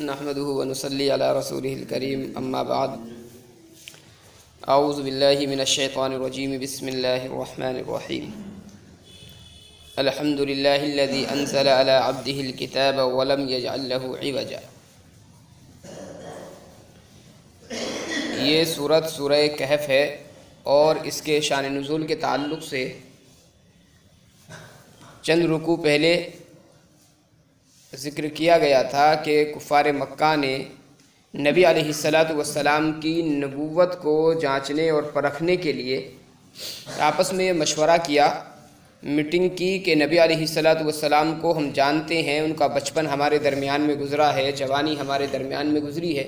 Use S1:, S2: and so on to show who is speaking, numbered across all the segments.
S1: نحمده ونصلي على رسوله الكريم اما بعد اعوذ باللہ من الشیطان الرجیم بسم اللہ الرحمن الرحیم الحمد للہ الذي انزل على عبده الكتاب ولم يجعل له عوجا۔ یہ سورہ کہف ہے اور اس کے شان نزول کے تعلق سے چند رکوع پہلے ذکر کیا گیا تھا کہ کفار مکہ نے نبی علیہ السلام کی نبوت کو جانچنے اور پرکھنے کے لیے آپس میں مشورہ کیا، میٹنگ کی کہ نبی علیہ السلام کو ہم جانتے ہیں، ان کا بچپن ہمارے درمیان میں گزرا ہے، جوانی ہمارے درمیان میں گزری ہے،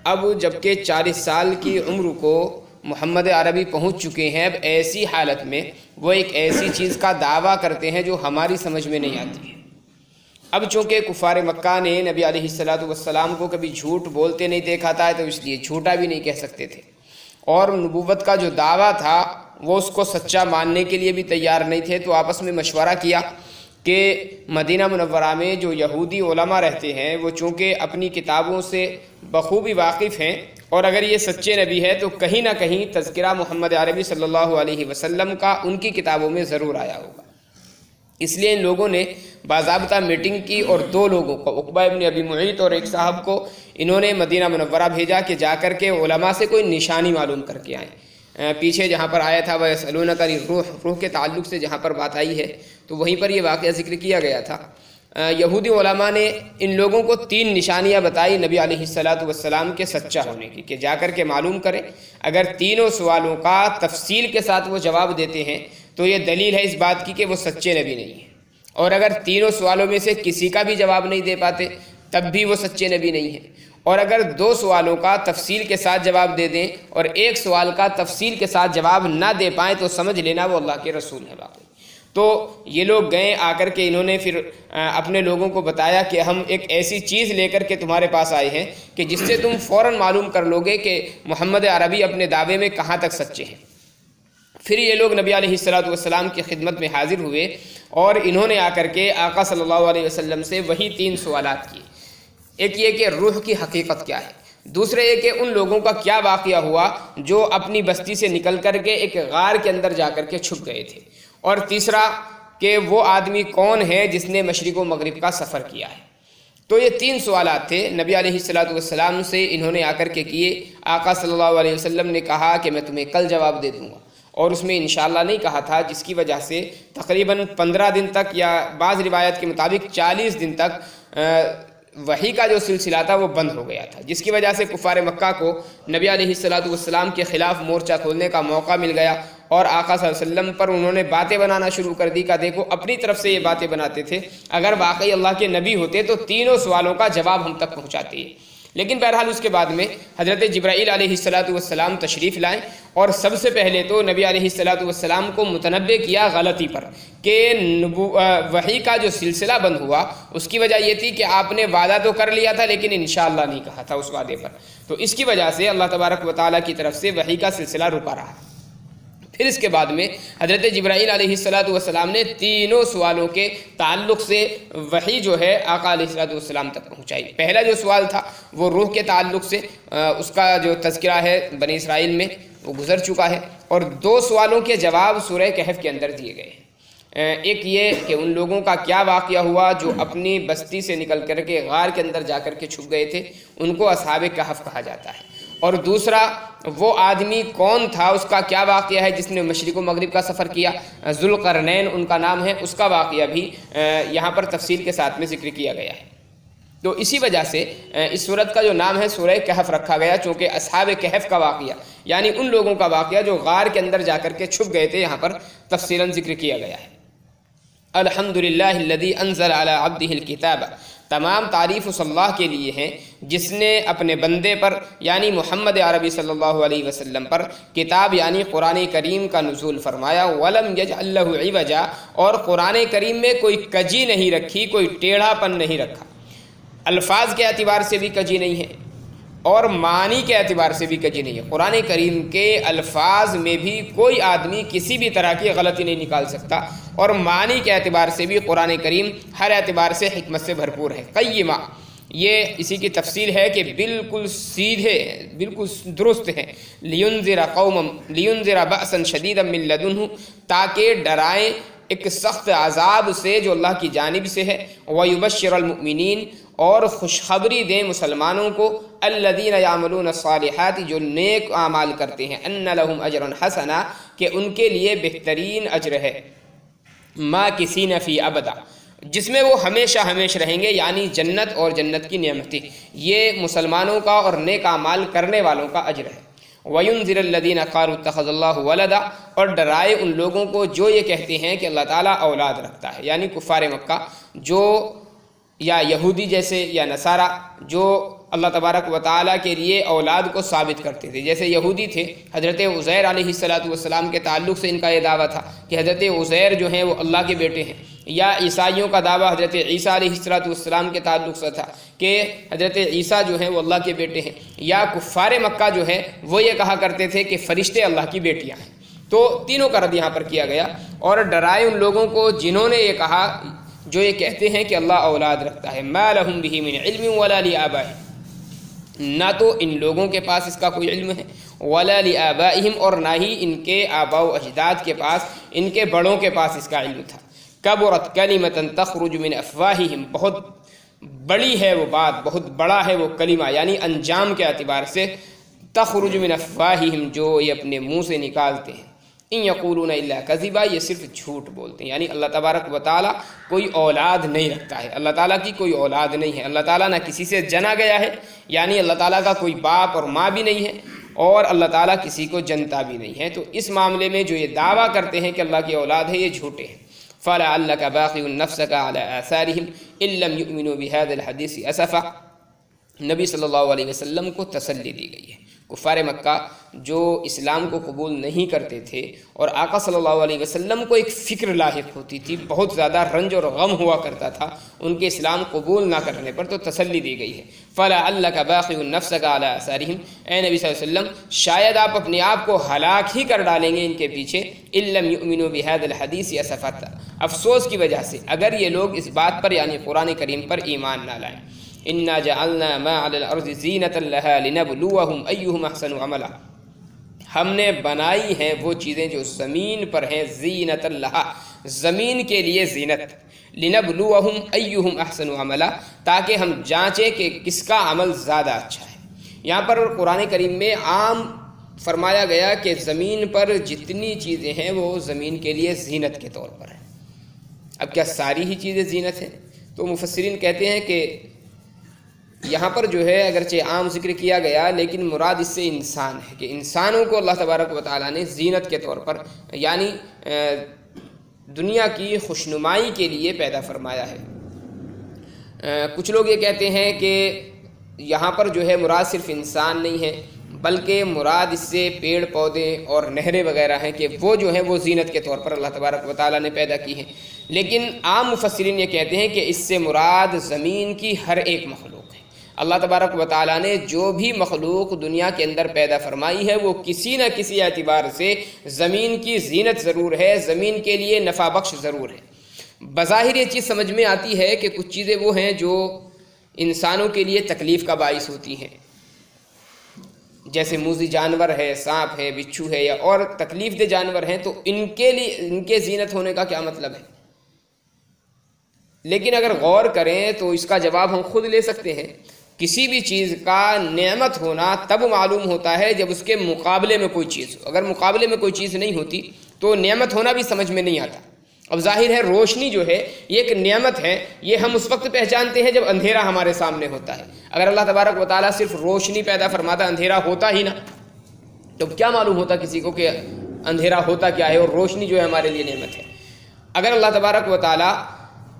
S1: اب جبکہ 40 سال کی عمر کو محمد عربی پہنچ چکے ہیں، اب ایسی حالت میں وہ ایک ایسی چیز کا دعویٰ کرتے ہیں جو ہماری سمجھ میں نہیں آتی ہے۔ اب چونکہ کفار مکہ نے نبی علیہ السلام کو کبھی جھوٹ بولتے نہیں دیکھا تھا تو اس لیے جھوٹا بھی نہیں کہہ سکتے تھے، اور نبوت کا جو دعویٰ تھا وہ اس کو سچا ماننے کے لیے بھی تیار نہیں تھے، تو آپس میں مشورہ کیا کہ مدینہ منورہ میں جو یہودی علماء رہتے ہیں وہ چونکہ اپنی کتابوں سے بخوبی واقف ہیں، اور اگر یہ سچے نبی ہے تو کہیں نہ کہیں تذکرہ محمد عربی صلی اللہ علیہ وسلم کا ان کی کتابوں میں ضرور آیا ہوگا۔ اس لیے ان لوگوں نے باضابطہ میٹنگ کی اور 2 لوگوں کو، عقبہ ابن ابی معیط اور ایک صاحب کو، انہوں نے مدینہ منورہ بھیجا کہ جا کر کے علماء سے کوئی نشانی معلوم کر کے آئیں۔ پیچھے جہاں پر آیا تھا وَيَسْأَلُونَكَ عَنِ الرُّوحِ، روح کے تعلق سے جہاں پر بات آئی ہے تو وہیں پر یہ واقعہ ذکر کیا گیا تھا۔ یہودی علماء نے ان لوگوں کو 3 نشانیاں بتائی نبی علیہ السلام کے سچا ہونے کی، کہ جا کر کے معلوم کریں، اگر تینوں سوالوں کا تفصیل کے ساتھ وہ جواب دیتے ہیں تو یہ دلیل ہے اس بات کی کہ وہ سچے نبی نہیں ہیں، اور اگر تینوں سوالوں میں سے کسی کا بھی جواب نہیں دے پاتے تب بھی وہ سچے نبی نہیں ہیں، اور اگر 2 سوالوں کا تفصیل کے ساتھ جواب دے دیں اور 1 سوال کا تفصیل کے ساتھ جواب نہ دے پائیں تو سمجھ لینا وہ اللہ کے رسول ہے باقی۔ تو یہ لوگ گئے، آ کر کے انہوں نے پھر اپنے لوگوں کو بتایا کہ ہم ایک ایسی چیز لے کر کے تمہارے پاس آئے ہیں کہ جس سے تم فوراً معلوم کر لو گے کہ محمد عربی اپنے دعوے میں کہاں تک سچے ہیں۔ پھر یہ لوگ نبی علیہ السلام کی خدمت میں حاضر ہوئے اور انہوں نے آ کر کے آقا صلی اللہ علیہ وسلم سے وہی 3 سوالات کیے۔ ایک یہ کہ روح کی حقیقت کیا ہے، دوسرے یہ کہ ان لوگوں کا کیا واقعہ ہوا جو اپنی بستی سے نکل کر کے ایک غار کے اندر جا کر کے چھپ گئے تھے، اور تیسرا کہ وہ آدمی کون ہے جس نے مشرق و مغرب کا سفر کیا ہے۔ تو یہ 3 سوالات تھے نبی علیہ السلام سے انہوں نے آ کر کے کیے۔ آقا صلی اللہ علیہ وسلم نے کہا کہ میں تمہیں کل جواب دے دوں گا، اور اس میں انشاءاللہ نہیں کہا تھا، جس کی وجہ سے تقریباً 15 دن تک یا بعض روایت کے مطابق 40 دن تک وحی کا جو سلسلہ تھا وہ بند ہو گیا تھا، جس کی وجہ سے کفار مکہ کو نبی علیہ السلام کے خلاف مورچہ کھولنے کا موقع مل گیا، اور آقا صلی اللہ علیہ وسلم پر انہوں نے باتیں بنانا شروع کر دی کہ دیکھو اپنی طرف سے یہ باتیں بناتے تھے، اگر واقعی اللہ کے نبی ہوتے تو تینوں سوالوں کا جواب ہم تک پہنچاتے ہیں۔ لیکن بہرحال اس کے بعد میں حضرت جبرائیل علیہ السلام تشریف لائیں، اور سب سے پہلے تو نبی علیہ السلام کو متنبہ کیا غلطی پر کہ وحی کا جو سلسلہ بند ہوا اس کی وجہ یہ تھی کہ آپ نے وعدہ تو کر لیا تھا لیکن انشاءاللہ نہیں کہا تھا اس وعدے پر، تو اس کی وجہ سے اللہ تبارک و تعالیٰ کی طرف سے وحی کا سلسلہ رکا رہا۔ پھر اس کے بعد میں حضرت جبرائیل علیہ السلام نے 3 سوالوں کے تعلق سے وحی جو ہے آقا علیہ السلام تک پہنچائی۔ پہلا جو سوال تھا وہ روح کے تعلق سے، اس کا جو تذکرہ ہے بنی اسرائیل میں وہ گزر چکا ہے، اور 2 سوالوں کے جواب سورہ کہف کے اندر دیے گئے ہیں۔ ایک یہ کہ ان لوگوں کا کیا واقعہ ہوا جو اپنی بستی سے نکل کر کے غار کے اندر جا کر کے چھپ گئے تھے، ان کو اصحاب کہف کہا جاتا ہے، اور دوسرا وہ آدمی کون تھا، اس کا کیا واقعہ ہے جس نے مشرق و مغرب کا سفر کیا، ذوالقرنین ان کا نام ہے، اس کا واقعہ بھی یہاں پر تفصیل کے ساتھ میں ذکر کیا گیا ہے۔ تو اسی وجہ سے اس سورت کا جو نام ہے سورہ کہف رکھا گیا، چونکہ اصحاب کہف کا واقعہ یعنی ان لوگوں کا واقعہ جو غار کے اندر جا کر کے چھپ گئے تھے یہاں پر تفصیلاً ذکر کیا گیا ہے۔ الحمدللہ الذی انزل علی عبدہ الکتاب، تمام تعریف اس اللہ کے لیے ہیں جس نے اپنے بندے پر یعنی محمد عربی صلی اللہ علیہ وسلم پر کتاب یعنی قرآن کریم کا نزول فرمایا، وَلَمْ يَجْعَلْ لَهُ عِوَجًا، اور قرآن کریم میں کوئی کجی نہیں رکھی، کوئی ٹیڑھا پن نہیں رکھا، الفاظ کے اعتبار سے بھی کجی نہیں ہے اور معنی کے اعتبار سے بھی کجی نہیں ہے۔ قرآن کریم کے الفاظ میں بھی کوئی آدمی کسی بھی طرح کی غلطی نہیں نکال سکتا، اور معنی کے اعتبار سے بھی قرآن کریم ہر اعتبار سے حکمت سے بھرپور ہے۔ قیمہ، یہ اسی کی تفصیل ہے کہ بالکل سیدھے بالکل درست ہے، لینذر بأسا شدیدا من لدنہ، تاکہ ڈرائیں ایک سخت عذاب سے جو اللہ کی جانب سے ہے، ویبشر المؤمنین، اور خوشخبری دیں مسلمانوں کو، الذین یعملون الصالحات، جو نیک اعمال کرتے ہیں، ان لہم اجرا حسنا، کہ ان کے لیے بہترین اجر ہے، ماکثین فی ابدا، جس میں وہ ہمیشہ ہمیشہ رہیں گے، یعنی جنت اور جنت کی نعمتیں، یہ مسلمانوں کا اور نیک اعمال کرنے والوں کا اجر ہے۔ وَيُنذِرَ الَّذِينَ قَالُوا اتَّخَذَ اللَّهُ وَلَدًا، اور ڈرائے ان لوگوں کو جو یہ کہتے ہیں کہ اللہ تعالیٰ اولاد رکھتا ہے، یعنی کفار مکہ جو یا یہودی جیسے یا نصارہ جو اللہ تبارک و تعالیٰ کے لیے اولاد کو ثابت کرتے تھے۔ جیسے یہودی تھے، حضرت عزیر علیہ السلام کے تعلق سے ان کا یہ دعویٰ تھا کہ حضرت عزیر جو ہیں وہ اللہ کے بیٹے ہیں، یا عیسائیوں کا دعویٰ حضرت عیسیٰ علیہ السلام کے تعلق سے تھا کہ حضرت عیسیٰ جو ہیں وہ اللہ کے بیٹے ہیں، یا کفار مکہ جو ہے وہ یہ کہا کرتے تھے کہ فرشتے اللہ کی بیٹیاں ہیں۔ تو تینوں کا رد یہاں پر کیا گیا، اور ڈرائے ان لوگوں کو جنہوں نے یہ کہا، جو یہ کہتے ہیں کہ اللہ اولاد رکھتا ہے، ما لہم بہ من علم ولا لآبائہم، نہ تو ان لوگوں کے پاس اس کا کوئی علم ہے، ولا لآبائہم، اور نہ ہی ان کے آباء و اجداد کے پاس، ان کے بڑوں کے پاس اس کا علم تھا۔ کبرت کلمۃ تخرج من افواہہم، بہت بڑی ہے وہ بات، بہت بڑا ہے وہ کلمہ، یعنی انجام کے اعتبار سے، تخرج من افواہہم، جو یہ اپنے منہ سے نکالتے ہیں، ان یقولون الا کذبا، یہ صرف جھوٹ بولتے ہیں، یعنی اللہ تبارک و تعالیٰ کوئی اولاد نہیں رکھتا ہے، اللہ تعالیٰ کی کوئی اولاد نہیں ہے، اللہ تعالیٰ نہ کسی سے جنا گیا ہے، یعنی اللہ تعالیٰ کا کوئی باپ اور ماں بھی نہیں ہے، اور اللہ تعالیٰ کسی کو جنتا بھی نہیں ہے۔ تو اس معاملے میں جو یہ دعویٰ کرتے ہیں کہ اللہ کی اولاد ہے، یہ جھوٹے ہیں۔ فَلَعَلَّكَ بَاخِعٌ نَفْسَكَ عَلَىٰ آثَارِهِمْ إِن لَّمْ يُؤْمِنُوا بِهَٰذَا الْحَدِيثِ أَسَفًا، نبی صلی اللہ علیہ وسلم کو تسلی دی گئی ہے۔ کفار مکہ جو اسلام کو قبول نہیں کرتے تھے، اور آقا صلی اللہ علیہ وسلم کو ایک فکر لاحق ہوتی تھی، بہت زیادہ رنج اور غم ہوا کرتا تھا ان کے اسلام قبول نہ کرنے پر، تو تسلی دی گئی ہے۔ فَلَعَلَّكَ بَاخِعٌ نَفْسَكَ عَلَىٰ آثَارِهِمْ، اے نبی صلی اللہ علیہ وسلم شاید آپ اپنے آپ کو ہلاک ہی کر ڈالیں گے ان کے پیچھے، إِن لَّمْ يُؤْمِنُوا بِهَٰذَا الْحَدِيثِ أَسَفًا، افسوس کی وجہ سے، اگر یہ لوگ اس بات پر یعنی قرآن کریم پر ایمان نہ لائیں۔ اِنَّا جَعَلْنَا مَا عَلَى الْأَرْضِ زِينَةً لَهَا لِنَبْلُوَهُمْ أَيُّهُمْ أَحْسَنُ عَمَلًا، ہم نے بنائی ہیں وہ چیزیں جو زمین پر ہیں، زینۃ لہا، زمین کے لیے زینت، لنبلوہم ایہم احسن عملا، تاکہ ہم جانچیں کہ کس کا عمل زیادہ اچھا ہے۔ یہاں پر قرآن کریم میں عام فرمایا گیا کہ زمین پر جتنی چیزیں ہیں وہ زمین کے لیے زینت کے طور پر ہیں۔ اب کیا ساری ہی چیزیں زینت ہیں؟ تو مفسرین کہتے ہیں کہ یہاں پر جو ہے اگرچہ عام ذکر کیا گیا، لیکن مراد اس سے انسان ہے، کہ انسانوں کو اللہ تبارک و تعالیٰ نے زینت کے طور پر، یعنی دنیا کی خوشنمائی کے لیے پیدا فرمایا ہے۔ کچھ لوگ یہ کہتے ہیں کہ یہاں پر جو ہے مراد صرف انسان نہیں ہے، بلکہ مراد اس سے پیڑ پودے اور نہریں وغیرہ ہیں کہ وہ جو ہیں وہ زینت کے طور پر اللہ تبارک و تعالیٰ نے پیدا کی ہیں۔ لیکن عام مفسرین یہ کہتے ہیں کہ اس سے مراد زمین کی ہر ایک مخلوق ہے۔ اللہ تبارک و تعالیٰ نے جو بھی مخلوق دنیا کے اندر پیدا فرمائی ہے وہ کسی نہ کسی اعتبار سے زمین کی زینت ضرور ہے، زمین کے لیے نفع بخش ضرور ہے۔ بظاہر یہ چیز سمجھ میں آتی ہے کہ کچھ چیزیں وہ ہیں جو انسانوں کے لیے تکلیف کا باعث ہوتی ہیں، جیسے موذی جانور ہے، سانپ ہے، بچھو ہے، یا اور تکلیف دہ جانور ہیں، تو ان کے لیے ان کے زینت ہونے کا کیا مطلب ہے؟ لیکن اگر غور کریں تو اس کا جواب ہم خود لے سکتے ہیں۔ کسی بھی چیز کا نعمت ہونا تب معلوم ہوتا ہے جب اس کے مقابلے میں کوئی چیز ہو۔ اگر مقابلے میں کوئی چیز نہیں ہوتی تو نعمت ہونا بھی سمجھ میں نہیں آتا۔ اب ظاہر ہے روشنی جو ہے یہ ایک نعمت ہے، یہ ہم اس وقت پہچانتے ہیں جب اندھیرا ہمارے سامنے ہوتا ہے۔ اگر اللہ تبارک و تعالیٰ صرف روشنی پیدا فرماتا، اندھیرا ہوتا ہی نہ، تو کیا معلوم ہوتا کسی کو کہ اندھیرا ہوتا کیا ہے اور روشنی جو ہے ہمارے لیے نعمت ہے۔ اگر اللہ تبارک و تعالیٰ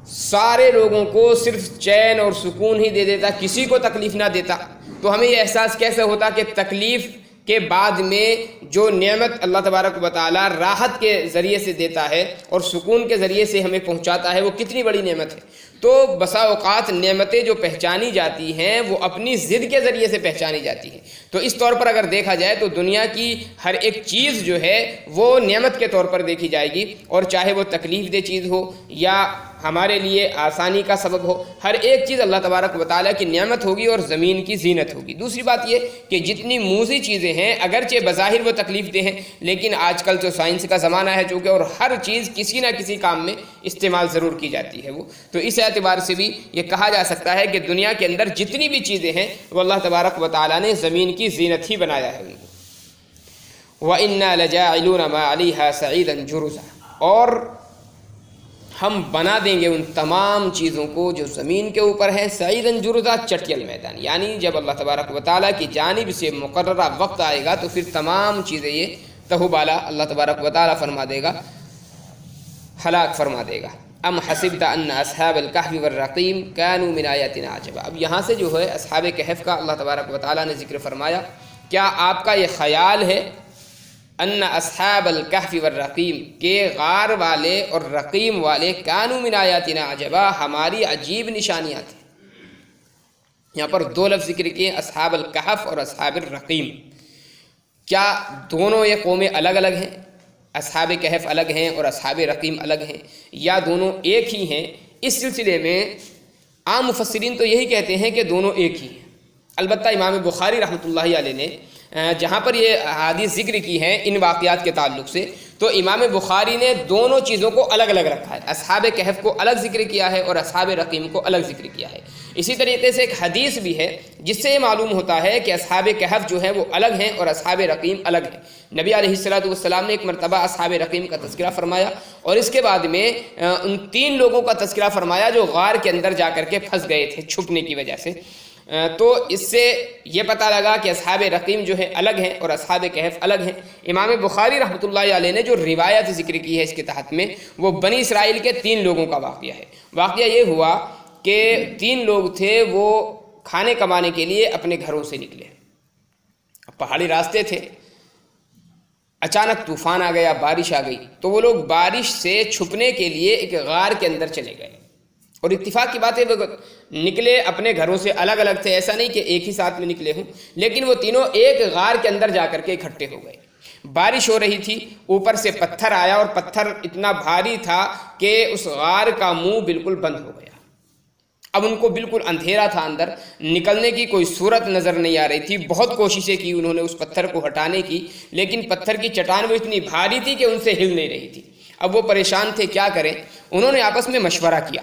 S1: سارے لوگوں کو صرف چین اور سکون ہی دے دیتا، کسی کو تکلیف نہ دیتا، تو ہمیں یہ احساس کیسے ہوتا کہ تکلیف کے بعد میں جو نعمت اللہ تبارک و تعالیٰ راحت کے ذریعے سے دیتا ہے اور سکون کے ذریعے سے ہمیں پہنچاتا ہے وہ کتنی بڑی نعمت ہے۔ تو بسا اوقات نعمتیں جو پہچانی جاتی ہیں وہ اپنی ضد کے ذریعے سے پہچانی جاتی ہیں۔ تو اس طور پر اگر دیکھا جائے تو دنیا کی ہر ایک چیز جو ہے وہ نعمت کے طور پر دیکھی جائے گی، اور چاہے وہ تکلیف دہ چیز ہو یا ہمارے لیے آسانی کا سبب ہو، ہر ایک چیز اللہ تبارک و تعالیٰ کی نعمت ہوگی اور زمین کی زینت ہوگی۔ دوسری بات یہ کہ جتنی موزی چیزیں ہیں اگرچہ بظاہر وہ تکلیف دہ ہیں، لیکن آج کل تو سائنس کا زمانہ ہے چونکہ، اور ہر چیز کسی نہ کسی کام میں استعمال ضرور کی جاتی ہے وہ، تو اس اعتبار سے بھی یہ کہا جا سکتا ہے کہ دنیا کے اندر جتنی بھی چیزیں ہیں وہ اللہ تبارک و تعالیٰ نے زمین کی زینت ہی بنایا ہے ان کو۔ وَإِنَّا لَجَاعِلُونَ مَا عَلَيْهَا سَعِيدًا جُرُزًا، اور ہم بنا دیں گے ان تمام چیزوں کو جو زمین کے اوپر ہیں سعیداً جرزا، چٹیل میدان، یعنی جب اللہ تبارک و تعالیٰ کی جانب سے مقررہ وقت آئے گا تو پھر تمام چیزیں یہ تہو بالا اللہ تبارک و تعالیٰ فرما دے گا، ہلاک فرما دے گا۔ ام حسبت ان اصحاب الکہف والرقیم کانوا من آیاتنا عجبا، اب یہاں سے جو ہے اصحاب کہف کا اللہ تبارک و تعالیٰ نے ذکر فرمایا، کیا آپ کا یہ خیال ہے ان اصحاب الکہف والرقیم کہ غار والے اور رقیم والے کانوا من آیاتنا عجبا ہماری عجیب نشانیاں تھیں۔ یہاں پر دو لفظ ذکر کیے، اصحاب الکہف اور اصحاب الرقیم، کیا دونوں یہ قومیں الگ الگ ہیں؟ اصحاب کہف الگ ہیں اور اصحاب رقیم الگ ہیں، یا دونوں ایک ہی ہیں؟ اس سلسلے میں عام مفسرین تو یہی کہتے ہیں کہ دونوں ایک ہی ہیں۔ البتہ امام بخاری رحمۃ اللہ علیہ نے جہاں پر یہ احادیث ذکر کی ہیں ان واقعات کے تعلق سے، تو امام بخاری نے دونوں چیزوں کو الگ الگ رکھا ہے، اصحاب کہف کو الگ ذکر کیا ہے اور اصحاب رقیم کو الگ ذکر کیا ہے۔ اسی طریقے سے ایک حدیث بھی ہے جس سے یہ معلوم ہوتا ہے کہ اصحاب کہف جو ہیں وہ الگ ہیں اور اصحاب رقیم الگ ہیں۔ نبی علیہ الصلوۃ والسلام نے ایک مرتبہ اصحاب رقیم کا تذکرہ فرمایا اور اس کے بعد میں ان 3 لوگوں کا تذکرہ فرمایا جو غار کے اندر جا کر کے پھنس گئے تھے چھپنے کی وجہ سے، تو اس سے یہ پتہ لگا کہ اصحاب رقیم جو ہے الگ ہیں اور اصحاب کہف الگ ہیں۔ امام بخاری رحمۃ اللہ علیہ نے جو روایت ذکر کی ہے اس کے تحت میں، وہ بنی اسرائیل کے 3 لوگوں کا واقعہ ہے۔ واقعہ یہ ہوا کہ 3 لوگ تھے، وہ کھانے کمانے کے لیے اپنے گھروں سے نکلے، پہاڑی راستے تھے، اچانک طوفان آ گیا، بارش آ گئی، تو وہ لوگ بارش سے چھپنے کے لیے ایک غار کے اندر چلے گئے، اور اتفاق کی بات ہے وہ نکلے اپنے گھروں سے الگ الگ تھے، ایسا نہیں کہ ایک ہی ساتھ میں نکلے ہوں، لیکن وہ تینوں ایک غار کے اندر جا کر کے اکٹھے ہو گئے۔ بارش ہو رہی تھی، اوپر سے پتھر آیا اور پتھر اتنا بھاری تھا کہ اس غار کا منہ بالکل بند ہو گیا۔ اب ان کو بالکل اندھیرا تھا، اندر نکلنے کی کوئی صورت نظر نہیں آ رہی تھی۔ بہت کوششیں کی انہوں نے اس پتھر کو ہٹانے کی، لیکن پتھر کی چٹان وہ اتنی بھاری تھی کہ ان سے ہل نہیں رہی تھی۔ اب وہ پریشان تھے، کیا کریں؟ انہوں نے آپس میں مشورہ کیا،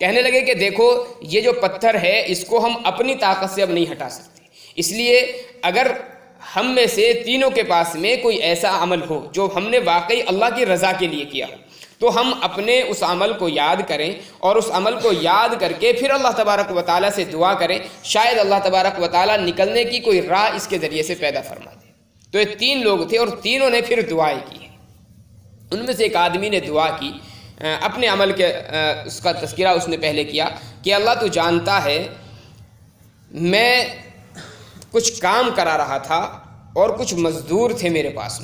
S1: کہنے لگے کہ دیکھو یہ جو پتھر ہے اس کو ہم اپنی طاقت سے اب نہیں ہٹا سکتے، اس لیے اگر ہم میں سے تینوں کے پاس میں کوئی ایسا عمل ہو جو ہم نے واقعی اللہ کی رضا کے لیے کیا ہو، تو ہم اپنے اس عمل کو یاد کریں اور اس عمل کو یاد کر کے پھر اللہ تبارک و تعالیٰ سے دعا کریں، شاید اللہ تبارک و تعالیٰ نکلنے کی کوئی راہ اس کے ذریعے سے پیدا فرما دے۔ تو یہ 3 لوگ تھے اور تینوں نے پھر دعائیں کی ہیں۔ ان میں سے ایک آدمی نے دعا کی، اپنے عمل کے اس کا تذکرہ اس نے پہلے کیا کہ اللہ تو جانتا ہے میں کچھ کام کرا رہا تھا اور کچھ مزدور تھے میرے پاس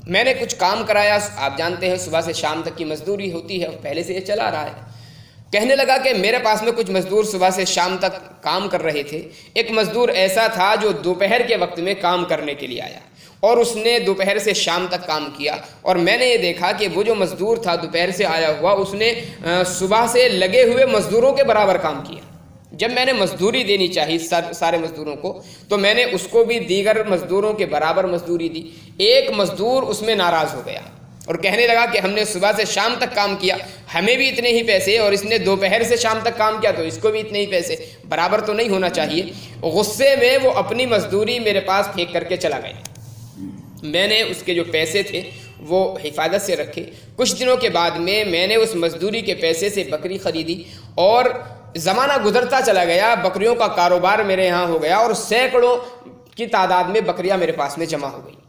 S1: میں نے کچھ کام کرایا، آپ جانتے ہیں صبح سے شام تک کی مزدوری ہوتی ہے، پہلے سے یہ چلا رہا ہے۔ کہنے لگا کہ میرے پاس میں کچھ مزدور صبح سے شام تک کام کر رہے تھے، ایک مزدور ایسا تھا جو دوپہر کے وقت میں کام کرنے کے لیے آیا اور اس نے دوپہر سے شام تک کام کیا، اور میں نے یہ دیکھا کہ وہ جو مزدور تھا دوپہر سے آیا ہوا، اس نے صبح سے لگے ہوئے مزدوروں کے برابر کام کیا۔ جب میں نے مزدوری دینی چاہیے سارے مزدوروں کو، تو میں نے اس کو بھی دیگر مزدوروں کے برابر مزدوری دی۔ ایک مزدور اس میں ناراض ہو گیا اور کہنے لگا کہ ہم نے صبح سے شام تک کام کیا، ہمیں بھی اتنے ہی پیسے، اور اس نے دوپہر سے شام تک کام کیا تو اس کو بھی اتنے ہی پیسے، برابر تو نہیں ہونا چاہیے۔ غصے میں وہ اپنی مزدوری میرے پاس پھینک کر کے چلا گیا۔ میں نے اس کے جو پیسے تھے وہ حفاظت سے رکھے۔ کچھ دنوں کے بعد میں نے اس مزدوری کے پیسے سے بکری خریدی، اور زمانہ گزرتا چلا گیا، بکریوں کا کاروبار میرے یہاں ہو گیا، اور سینکڑوں کی تعداد میں بکریاں میرے پاس میں جمع ہو گئی۔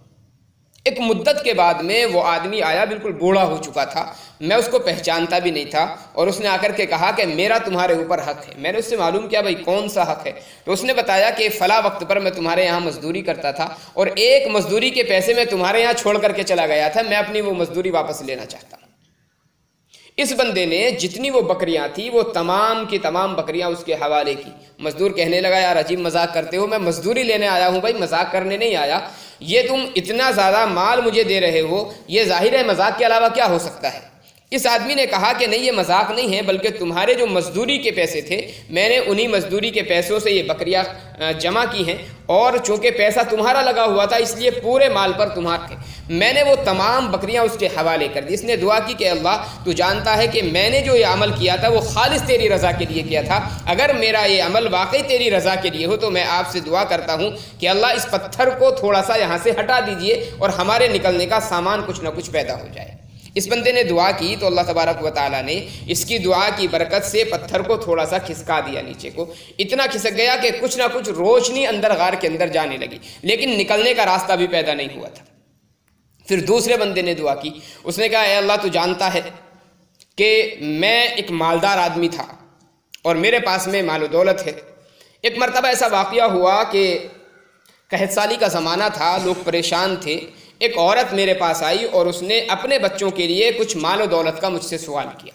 S1: ایک مدت کے بعد میں وہ آدمی آیا، بالکل بوڑھا ہو چکا تھا، میں اس کو پہچانتا بھی نہیں تھا، اور اس نے آ کر کے کہا کہ میرا تمہارے اوپر حق ہے۔ میں نے اس سے معلوم کیا بھائی کون سا حق ہے، تو اس نے بتایا کہ فلاں وقت پر میں تمہارے یہاں مزدوری کرتا تھا، اور ایک مزدوری کے پیسے میں تمہارے یہاں چھوڑ کر کے چلا گیا تھا، میں اپنی وہ مزدوری واپس لینا چاہتا ہوں۔ اس بندے نے جتنی وہ بکریاں تھیں وہ تمام کی تمام بکریاں اس کے حوالے کی۔ مزدور کہنے لگا یار عجیب مذاق کرتے ہو، میں مزدوری لینے آیا ہوں بھائی، مذاق کرنے نہیں آیا، یہ تم اتنا زیادہ مال مجھے دے رہے ہو، یہ ظاہر ہے مذاق کے علاوہ کیا ہو سکتا ہے۔ اس آدمی نے کہا کہ نہیں، یہ مذاق نہیں ہے، بلکہ تمہارے جو مزدوری کے پیسے تھے میں نے انہی مزدوری کے پیسوں سے یہ بکریاں جمع کی ہیں، اور چونکہ پیسہ تمہارا لگا ہوا تھا اس لیے پورے مال پر تمہارے میں نے وہ تمام بکریاں اس کے حوالے کر دی۔ اس نے دعا کی کہ اللہ تو جانتا ہے کہ میں نے جو یہ عمل کیا تھا وہ خالص تیری رضا کے لیے کیا تھا، اگر میرا یہ عمل واقعی تیری رضا کے لیے ہو تو میں آپ سے دعا کرتا ہوں کہ اللہ اس پتھر کو تھوڑا سا یہاں سے ہٹا دیجئے اور ہمارے نکلنے کا سامان کچھ نہ کچھ پیدا ہو جائے۔ اس بندے نے دعا کی تو اللہ تبارک و تعالیٰ نے اس کی دعا کی برکت سے پتھر کو تھوڑا سا کھسکا دیا نیچے کو، اتنا کھسک گیا کہ کچھ نہ کچھ روشنی اندر غار کے اندر جانے لگی، لیکن نکلنے کا راستہ بھی پیدا نہیں ہوا تھا۔ پھر دوسرے بندے نے دعا کی، اس نے کہا اے اللہ تو جانتا ہے کہ میں ایک مالدار آدمی تھا اور میرے پاس میں مال و دولت ہے۔ ایک مرتبہ ایسا واقعہ ہوا کہ قحط سالی کا زمانہ تھا، لوگ پریشان تھے، ایک عورت میرے پاس آئی اور اس نے اپنے بچوں کے لیے کچھ مال و دولت کا مجھ سے سوال کیا۔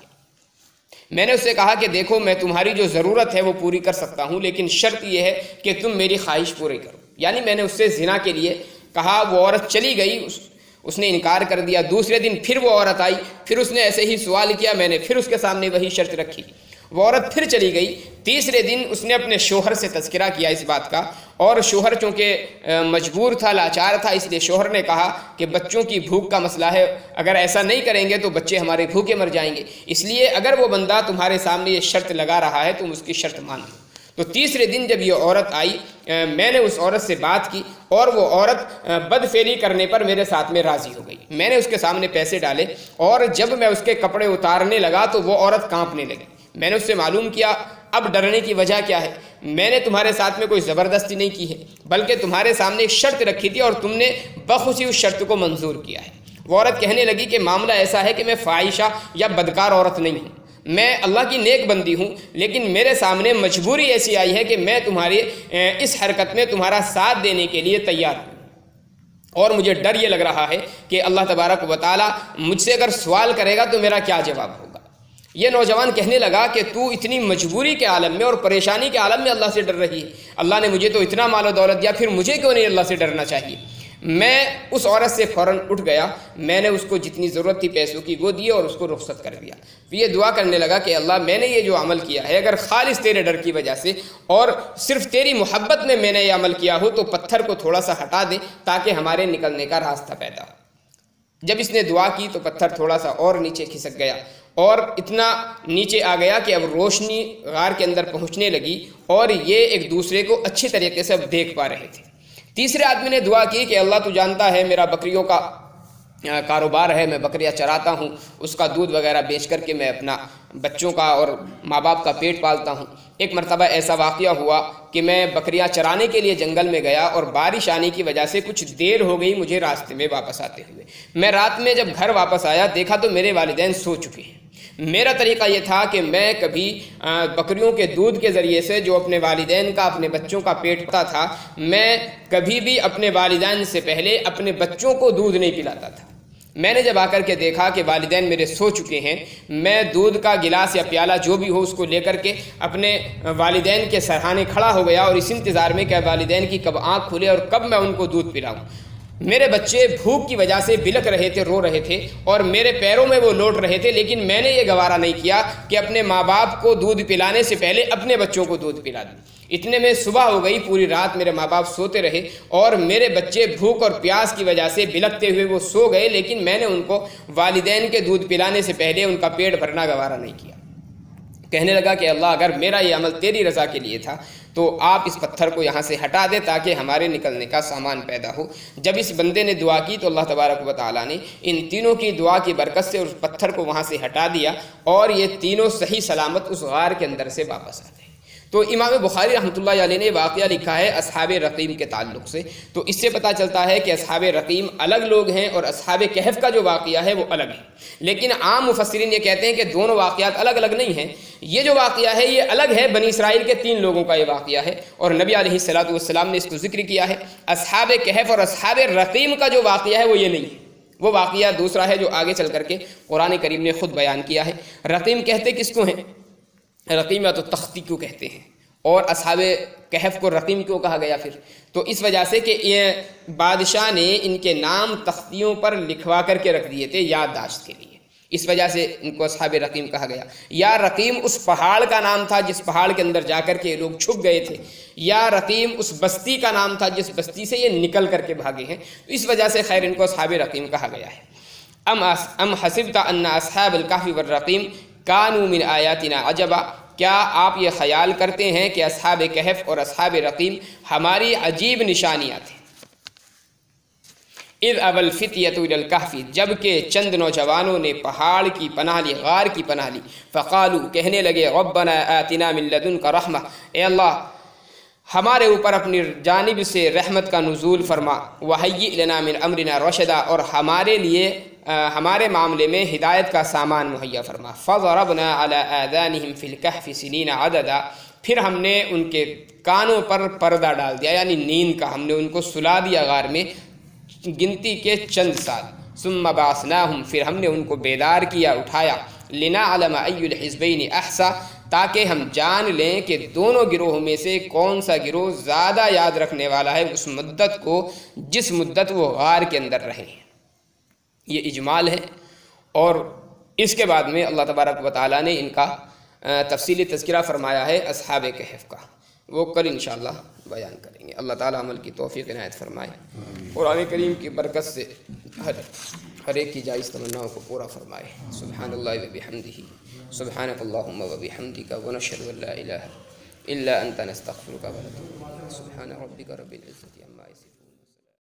S1: میں نے اس سے کہا کہ دیکھو میں تمہاری جو ضرورت ہے وہ پوری کر سکتا ہوں، لیکن شرط یہ ہے کہ تم میری خواہش پوری کرو۔ یعنی میں نے اس سے زنا کے لیے کہا، وہ عورت چلی گئی، اس نے انکار کر دیا۔ دوسرے دن پھر وہ عورت آئی، پھر اس نے ایسے ہی سوال کیا، میں نے پھر اس کے سامنے وہی شرط رکھی، وہ عورت پھر چلی گئی۔ تیسرے دن اس نے اپنے شوہر سے تذکرہ کیا اس بات کا، اور شوہر چونکہ مجبور تھا، لاچار تھا، اس لیے شوہر نے کہا کہ بچوں کی بھوک کا مسئلہ ہے، اگر ایسا نہیں کریں گے تو بچے ہمارے بھوکے مر جائیں گے، اس لیے اگر وہ بندہ تمہارے سامنے یہ شرط لگا رہا ہے تم اس کی شرط مان لو۔ تو تیسرے دن جب یہ عورت آئی، میں نے اس عورت سے بات کی اور وہ عورت بدفعلی کرنے پر میرے ساتھ میں راضی ہو گئی۔ میں نے اس کے سامنے پیسے ڈالے اور جب میں اس کے کپڑے اتارنے لگا تو وہ عورت کانپنے لگی۔ میں نے اس سے معلوم کیا اب ڈرنے کی وجہ کیا ہے، میں نے تمہارے ساتھ میں کوئی زبردستی نہیں کی ہے، بلکہ تمہارے سامنے ایک شرط رکھی تھی اور تم نے بخوشی اس شرط کو منظور کیا ہے۔ وہ عورت کہنے لگی کہ معاملہ ایسا ہے کہ میں فاحشہ یا بدکار عورت نہیں ہوں، میں اللہ کی نیک بندی ہوں، لیکن میرے سامنے مجبوری ایسی آئی ہے کہ میں تمہاری اس حرکت میں تمہارا ساتھ دینے کے لیے تیار ہوں، اور مجھے ڈر یہ لگ رہا ہے کہ اللہ تبارک و تعالیٰ مجھ سے اگر سوال کرے گا تو میرا کیا جواب ہوگا۔ یہ نوجوان کہنے لگا کہ تو اتنی مجبوری کے عالم میں اور پریشانی کے عالم میں اللہ سے ڈر رہی ہے، اللہ نے مجھے تو اتنا مال و دولت دیا، پھر مجھے کیوں نہیں اللہ سے ڈرنا چاہیے۔ میں اس عورت سے فوراً اٹھ گیا، میں نے اس کو جتنی ضرورت تھی پیسوں کی وہ دی اور اس کو رخصت کر دیا۔ پھر یہ دعا کرنے لگا کہ اللہ میں نے یہ جو عمل کیا ہے اگر خالص تیرے ڈر کی وجہ سے اور صرف تیری محبت میں نے یہ عمل کیا ہو تو پتھر کو تھوڑا سا ہٹا دے تاکہ ہمارے نکلنے کا راستہ پیدا ہو۔ جب اس نے دعا کی تو پتھر تھوڑا سا اور نیچے کھسک گیا اور اتنا نیچے آ گیا کہ اب روشنی غار کے اندر پہنچنے لگی اور یہ ایک دوسرے کو اچھی طریقے سے اب دیکھ پا رہے تھے۔ تیسرے آدمی نے دعا کی کہ اللہ تو جانتا ہے میرا بکریوں کا کاروبار ہے، میں بکریاں چراتا ہوں، اس کا دودھ وغیرہ بیچ کر کے میں اپنا بچوں کا اور ماں باپ کا پیٹ پالتا ہوں۔ ایک مرتبہ ایسا واقعہ ہوا کہ میں بکریاں چرانے کے لیے جنگل میں گیا اور بارش آنے کی وجہ سے کچھ دیر ہو گئی مجھے راستے میں واپس آتے ہوئے۔ میں رات میں جب گھر واپس آیا دیکھا تو میرے والدین سو چکے ہیں۔ میرا طریقہ یہ تھا کہ میں کبھی بکریوں کے دودھ کے ذریعے سے جو اپنے والدین کا اپنے بچوں کا پیٹ بھرتا تھا، میں کبھی بھی اپنے والدین سے پہلے اپنے بچوں کو دودھ نہیں پلاتا تھا۔ میں نے جب آ کر کے دیکھا کہ والدین میرے سو چکے ہیں، میں دودھ کا گلاس یا پیالہ جو بھی ہو اس کو لے کر کے اپنے والدین کے سرہانے کھڑا ہو گیا اور اس انتظار میں کہ والدین کی کب آنکھ کھلے اور کب میں ان کو دودھ پلاؤں۔ میرے بچے بھوک کی وجہ سے بلک رہے تھے، رو رہے تھے اور میرے پیروں میں وہ لوٹ رہے تھے، لیکن میں نے یہ گوارا نہیں کیا کہ اپنے ماں باپ کو دودھ پلانے سے پہلے اپنے بچوں کو دودھ پلا دوں۔ اتنے میں صبح ہو گئی، پوری رات میرے ماں باپ سوتے رہے اور میرے بچے بھوک اور پیاس کی وجہ سے بلکتے ہوئے وہ سو گئے، لیکن میں نے ان کو والدین کے دودھ پلانے سے پہلے ان کا پیٹ بھرنا گوارا نہیں کیا۔ کہنے لگا کہ اللہ اگر میرا یہ عمل تیری رضا کے لیے تھا تو آپ اس پتھر کو یہاں سے ہٹا دے تاکہ ہمارے نکلنے کا سامان پیدا ہو۔ جب اس بندے نے دعا کی تو اللہ تبارک و تعالیٰ نے ان تینوں کی دعا کی برکت سے اس پتھر کو وہاں سے ہٹا دیا اور یہ تینوں صحیح سلامت اس غار کے اندر سے واپس آ گئے۔ تو امام بخاری رحمۃ اللہ علیہ نے واقعہ لکھا ہے اصحاب رقیم کے تعلق سے، تو اس سے پتہ چلتا ہے کہ اصحاب رقیم الگ لوگ ہیں اور اصحاب کہف کا جو واقعہ ہے وہ الگ ہے، لیکن عام مفسرین یہ کہتے ہیں کہ دونوں واقعات الگ الگ نہیں ہیں۔ یہ جو واقعہ ہے یہ الگ ہے، بنی اسرائیل کے 3 لوگوں کا یہ واقعہ ہے اور نبی علیہ الصلوۃ والسلام نے اس کو ذکر کیا ہے۔ اصحاب کہف اور اصحاب رقیم کا جو واقعہ ہے وہ یہ نہیں ہے، وہ واقعہ دوسرا ہے جو آگے چل کر کے قرآن کریم نے خود بیان کیا ہے۔ رقیم کہتے کس کو ہیں؟ رقیم یا تو تختی کو کہتے ہیں، اور اصحاب کہف کو رقیم کیوں کہا گیا پھر؟ تو اس وجہ سے کہ یہ بادشاہ نے ان کے نام تختیوں پر لکھوا کر کے رکھ دیے تھے یادداشت کے لیے، اس وجہ سے ان کو اصحاب رقیم کہا گیا۔ یا رقیم اس پہاڑ کا نام تھا جس پہاڑ کے اندر جا کر کے لوگ چھپ گئے تھے، یا رقیم اس بستی کا نام تھا جس بستی سے یہ نکل کر کے بھاگے ہیں، اس وجہ سے خیر ان کو اصحاب رقیم کہا گیا ہے۔ ام حسبت ان اصحاب الکہف والرقیم کانوا من آیاتنا عجبا، کیا آپ یہ خیال کرتے ہیں کہ اصحاب کہف اور اصحاب رقیم ہماری عجیب نشانیاں تھیں؟ اذ ابى الفتية الى الكهف، جبکہ چند نوجوانوں نے پہاڑ کی پناہ لی، غار کی پناہ لی، فقالوا، کہنے لگے، ربنا آتنا من لدنك رحمہ، اے اللہ ہمارے اوپر اپنی جانب سے رحمت کا نزول فرما، وہیئ لنا من امرنا رشدا، اور ہمارے لیے ہمارے معاملے میں ہدایت کا سامان مہیا فرما۔ فضربنا على آذانهم في الكهف سنين عددا، پھر ہم نے ان کے کانوں پر پردہ ڈال دیا، یعنی نیند کا، ہم نے ان کو سلا دیا غار میں گنتی کے چند سال۔ ثم بعثناہم، پھر ہم نے ان کو بیدار کیا، اٹھایا، لنعلم ای الحزبین احصیٰ، تاکہ ہم جان لیں کہ دونوں گروہوں میں سے کون سا گروہ زیادہ یاد رکھنے والا ہے اس مدت کو جس مدت وہ غار کے اندر رہے ہیں۔ یہ اجمال ہے، اور اس کے بعد میں اللہ تبارک و تعالیٰ نے ان کا تفصیلی تذکرہ فرمایا ہے اصحاب کہف کا، وہ کل انشاءاللہ بیان کریں گے۔ اللہ تعالیٰ عمل کی توفیق عنایت فرمائے، قرآن کریم کی برکت سے ہر ایک کی جائز تمناؤں کو پورا فرمائے۔ سبحان اللہ و بحمدہ، سبحانک اللہم و بحمدک، ونشہد ان لا الہ الا انت، نستغفرک و نتوب الیک۔ سبحان ربک رب العزة عما یصفون۔